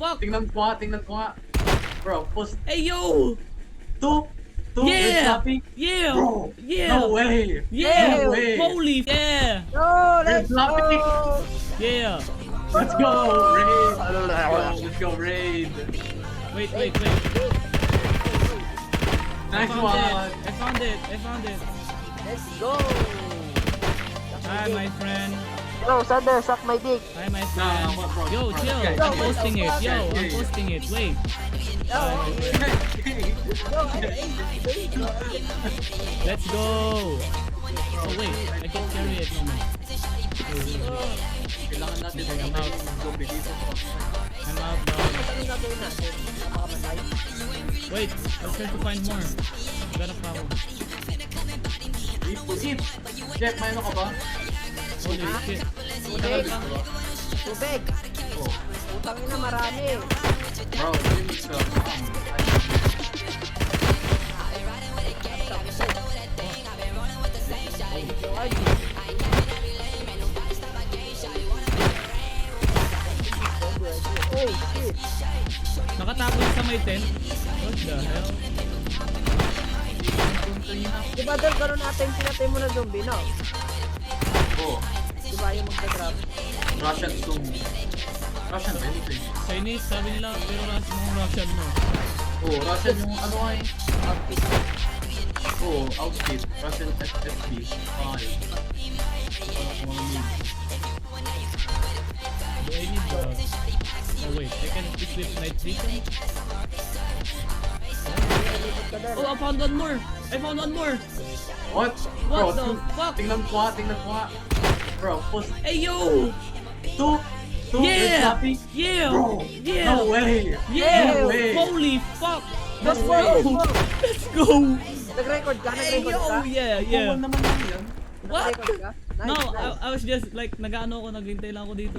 Fuck! Tingnan ko nga. Bro, post Hey, yo! two Yeah! floppy. Yeah! Bro, Yeah! no way. Yeah! No way. Holy! Yeah! No, let's Redfloppy. go! Yeah! Let's go, raid. Let's go, raid. Wait. Nice I one. found it. Let's go! Hi, my friend. Yo, Sander, suck my dick. Hi, my friend. bro. Yo, chill. Yeah, I'm posting it. Yo, yeah, I'm yeah. posting it. Wait. Yo, Let's go. Oh, wait. I can carry it. No, man. Kailangan natin ng zombie dito. I'm out now. ano gagawin natin? Napakamatay. Wait. I'm trying to find more. Ganap pa ako. Eat. Jeff, may ano ka ba? Holy shit. Tubig! Tubig! Oh. Utang ina marami. Bro, this is Ay, oh shit! Nakatago na sa may tent. What the hell? Diba doon ganun natin pinatay mo na zombie, no? Oh, Diba yung magdadrop? Russian zombie. Russian anything. Chinese, sabi nila, pero mga Russian mo. Oh, Russian yung ano ay outfit. Oh, outfit. Russian FFP. Fine. Do I need the... Oh wait, I can equip night vision? Oh, I found one more! What? What Bro, the fuck? Tingnan ko nga. Bro, post Hey, yo! two Yeah! floppy. Yeah! Bro, Yeah! no way. Yeah! No way. Holy fuck! No Let's way. go! Let's go! Nag-record ka? Hey, Nag-record ka? yo! Yeah! Bawal naman lang yan. What? Nag-record ka? Nice, No, nice. I was just like, nag-ano ako, naghintay lang ako dito.